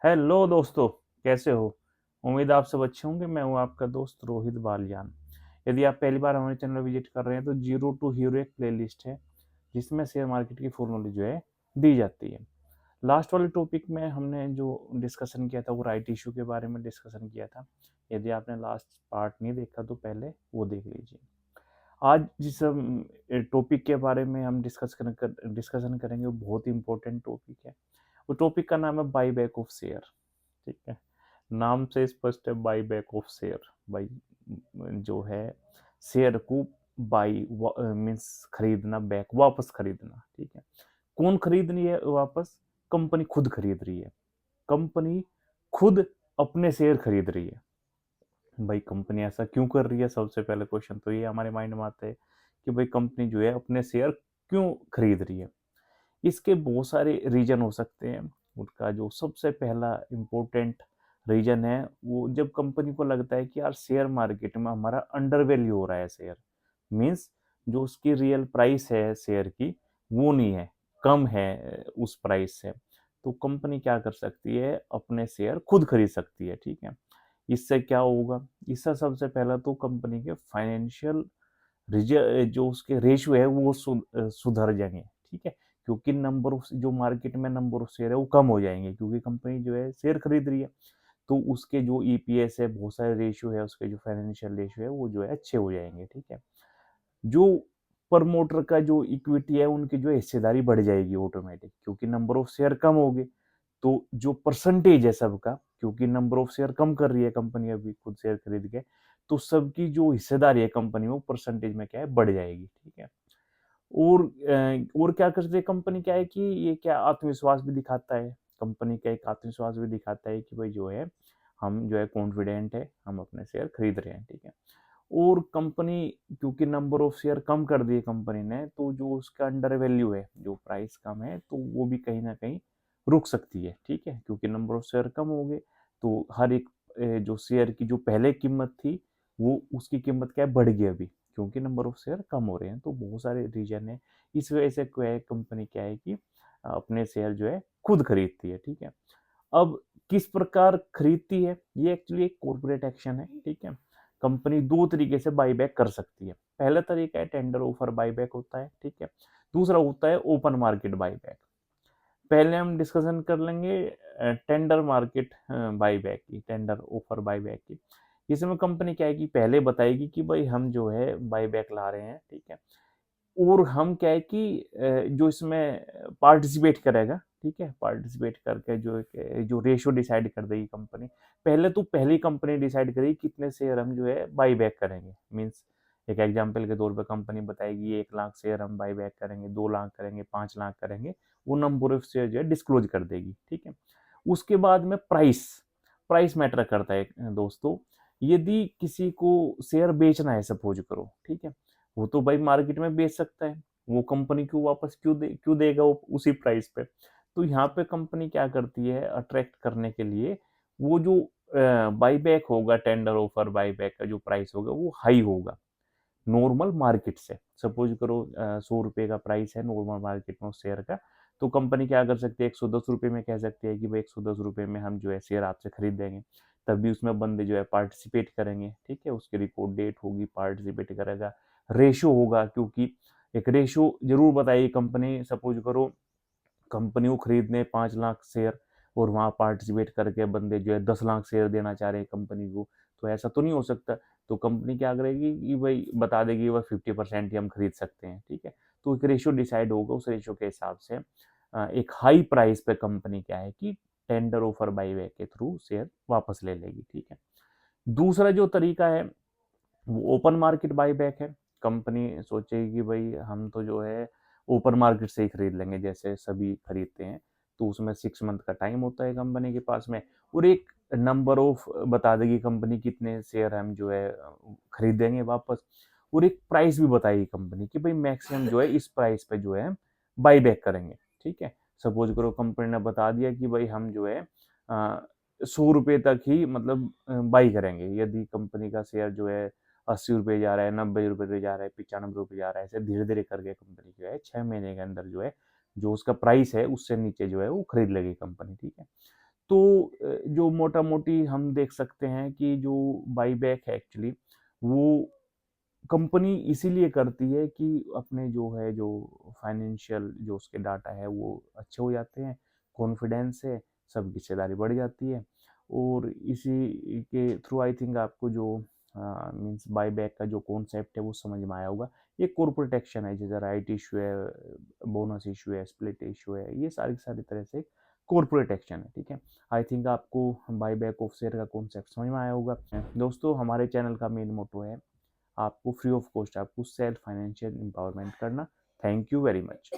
Hello दोस्तों, कैसे हो? उम्मीद आप सब अच्छे होंगे। मैं हूं आपका दोस्त रोहित बालियान। यदि आप पहली बार हमारे चैनल विजिट कर रहे हैं तो जीरो टू हीरो एक प्लेलिस्ट है जिसमें शेयर मार्केट की फुल नॉलेज जो है दी जाती है। लास्ट वाले टॉपिक में हमने जो डिस्कशन किया था वो राइट इशू के बारे में डिस्कशन किया था। यदि आपने लास्ट पार्ट नहीं देखा तो पहले वो देख लीजिए। आज जिस टॉपिक के बारे में हम डिस्कशन करेंगे वो बहुत ही इंपॉर्टेंट टॉपिक है। वो टॉपिक का नाम है बाई बैक ऑफ शेयर। ठीक है, नाम से स्पष्ट है, by back of share. By जो है शेयर को बाई मीन्स खरीदना, बैक वापस खरीदना। ठीक है, कौन खरीद रही है वापस? कंपनी खुद खरीद रही है। कंपनी खुद अपने शेयर खरीद रही है। भाई कंपनी ऐसा क्यों कर रही है? सबसे पहले क्वेश्चन तो ये हमारे माइंड में आता है कि भाई कंपनी जो है अपने शेयर क्यों खरीद रही है। इसके बहुत सारे रीजन हो सकते हैं। उनका जो सबसे पहला इम्पोर्टेंट रीजन है, वो जब कंपनी को लगता है कि यार शेयर मार्केट में हमारा अंडर वैल्यू हो रहा है शेयर, मीन्स जो उसकी रियल प्राइस है शेयर की वो नहीं है, कम है उस प्राइस से, तो कंपनी क्या कर सकती है? अपने शेयर खुद खरीद सकती है। ठीक है, इससे क्या होगा? इससे सबसे पहला तो कंपनी के फाइनेंशियल जो उसके रेशियो है वो सुधर जाएंगे। ठीक है, क्योंकि नंबर ऑफ जो मार्केट में नंबर ऑफ शेयर है वो कम हो जाएंगे, क्योंकि कंपनी जो है शेयर खरीद रही है। तो उसके जो ईपीएस है, बहुत सारे रेशियो है, उसके जो फाइनेंशियल रेशियो है वो जो है अच्छे हो जाएंगे। ठीक है, जो प्रमोटर का जो इक्विटी है उनकी जो हिस्सेदारी बढ़ जाएगी ऑटोमेटिक, क्योंकि नंबर ऑफ शेयर कम हो गए। तो जो परसेंटेज है सबका, क्योंकि नंबर ऑफ शेयर कम कर रही है कंपनी अभी खुद शेयर खरीद के, तो सबकी जो हिस्सेदारी है कंपनी में वो परसेंटेज में क्या है बढ़ जाएगी। ठीक है, और क्या करती है कंपनी, क्या है कि ये क्या आत्मविश्वास भी दिखाता है। कंपनी का एक आत्मविश्वास भी दिखाता है कि भाई जो है हम जो है कॉन्फिडेंट है, हम अपने शेयर खरीद रहे हैं। ठीक है, और कंपनी क्योंकि नंबर ऑफ शेयर कम कर दिए कंपनी ने, तो जो उसका अंडर वैल्यू है, जो प्राइस कम है, तो वो भी कहीं ना कहीं रुक सकती है। ठीक है, क्योंकि नंबर ऑफ शेयर कम हो गए तो हर एक जो शेयर की जो पहले कीमत थी वो उसकी कीमत क्या है बढ़ गई अभी, क्योंकि नंबर ऑफ शेयर कम हो रहे हैं। तो बहुत सारे रीजन है, इस वजह से क्या है कंपनी क्या है कि अपने शेयर जो है खुद खरीदती है। ठीक है, अब किस प्रकार खरीदती है? ये एक्चुअली एक कॉर्पोरेट एक्शन है। ठीक है, कंपनी दो तरीके से बाईबैक कर सकती है। पहला तरीका है टेंडर ऑफर बाईबैक होता है। ठीक है, दूसरा होता है ओपन मार्केट बाईबैक। पहले हम डिस्कशन कर लेंगे टेंडर मार्केट बाईबैक की, टेंडर ऑफर बाईबैक की। इसमें कंपनी क्या है कि पहले बताएगी कि भाई हम जो है बाईबैक ला रहे हैं। ठीक है, और हम क्या है कि जो इसमें पार्टिसिपेट करेगा, ठीक है, पार्टिसिपेट करके जो रेशियो डिसाइड कर देगी कंपनी। पहले तो पहली कंपनी डिसाइड करेगी कितने शेयर हम जो है बाई बैक करेंगे। मीन्स एक एग्जांपल के तौर पे कंपनी बताएगी 1 लाख शेयर हम बाई बैक करेंगे, 2 लाख करेंगे, 5 लाख करेंगे। वो नंबर ऑफ शेयर जो है डिस्क्लोज कर देगी। ठीक है, उसके बाद में प्राइस, प्राइस मैटर करता है दोस्तों। यदि किसी को शेयर बेचना है, सपोज करो, ठीक है, वो तो भाई मार्केट में बेच सकता है, वो कंपनी को वापस क्यों देगा वो उसी प्राइस पे। तो यहाँ पे कंपनी क्या करती है अट्रैक्ट करने के लिए, वो जो बाईबैक होगा, टेंडर ऑफर बाईबैक का जो प्राइस होगा वो हाई होगा नॉर्मल मार्केट से। सपोज करो 100 रुपए का प्राइस है नॉर्मल मार्केट में उस शेयर का, तो कंपनी क्या कर सकती है 110 रुपए में कह सकती है कि भाई 110 रुपए में हम जो है शेयर आपसे खरीद देंगे। तभी उसमें बंदे जो है पार्टिसिपेट करेंगे। ठीक है, उसकी रिकॉर्ड डेट होगी, पार्टिसिपेट करेगा, रेशो होगा, क्योंकि एक रेशो जरूर बताइए कंपनी। सपोज करो कंपनी को खरीदने 5 लाख शेयर और वहां पार्टिसिपेट करके बंदे जो है 10 लाख शेयर देना चाह रहे हैं कंपनी को, तो ऐसा तो नहीं हो सकता। तो कंपनी क्या करेगी कि भाई बता देगी वह 50% ही हम खरीद सकते हैं। ठीक है, तो एक रेशियो डिसाइड होगा, उस रेशियो के हिसाब से एक हाई प्राइस पे कंपनी क्या है कि टेंडर ऑफर बाईबैक के थ्रू शेयर वापस ले लेगी। ठीक है, दूसरा जो तरीका है वो ओपन मार्केट बाईबैक है। कंपनी सोचेगी कि भाई हम तो जो है ओपन मार्केट से ही खरीद लेंगे, जैसे सभी खरीदते हैं। तो उसमें 6 मंथ का टाइम होता है कंपनी के पास में, और एक नंबर ऑफ बता देगी कंपनी कितने शेयर हम जो है खरीदेंगे वापस, और एक प्राइस भी बताएगी कंपनी कि भाई मैक्सिमम जो है इस प्राइस पे जो है बाई बैक करेंगे। ठीक है, सपोज करो कंपनी ने बता दिया कि भाई हम जो है 100 रुपए तक ही मतलब बाई करेंगे। यदि कंपनी का शेयर जो है 80 रुपए जा रहा है, 90 रुपए जा रहा है, 95 रुपए जा रहा है, ऐसे धीरे धीरे करके कंपनी जो है 6 महीने के अंदर जो है जो उसका प्राइस है उससे नीचे जो है वो खरीद लेगी कंपनी। ठीक है, तो जो मोटा-मोटी हम देख सकते हैं कि जो बायबैक है एक्चुअली वो कंपनी इसीलिए करती है कि अपने जो फाइनेंशियल जो उसके डाटा है वो अच्छे हो जाते हैं, कॉन्फिडेंस है, सबकी हिस्सेदारी बढ़ जाती है और इसी के थ्रू आई थिंक आपको जो मीन्स बायबैक का जो कॉन्सेप्ट है वो समझ में आया होगा। ये कॉर्पोरेट एक्शन है जैसे राइट इश्यू है, बोनस इश्यू है, स्प्लिट इश्यू है, ये सारी सारी तरह से कॉर्पोरेट एक्शन है, ठीक है। आई थिंक आपको बायबैक ऑफ शेयर का कॉन्सेप्ट समझ में आया होगा। दोस्तों हमारे चैनल का मेन मोटो है आपको फ्री ऑफ कॉस्ट आपको सेल्फ फाइनेंशियल एम्पावरमेंट करना। Thank you very much.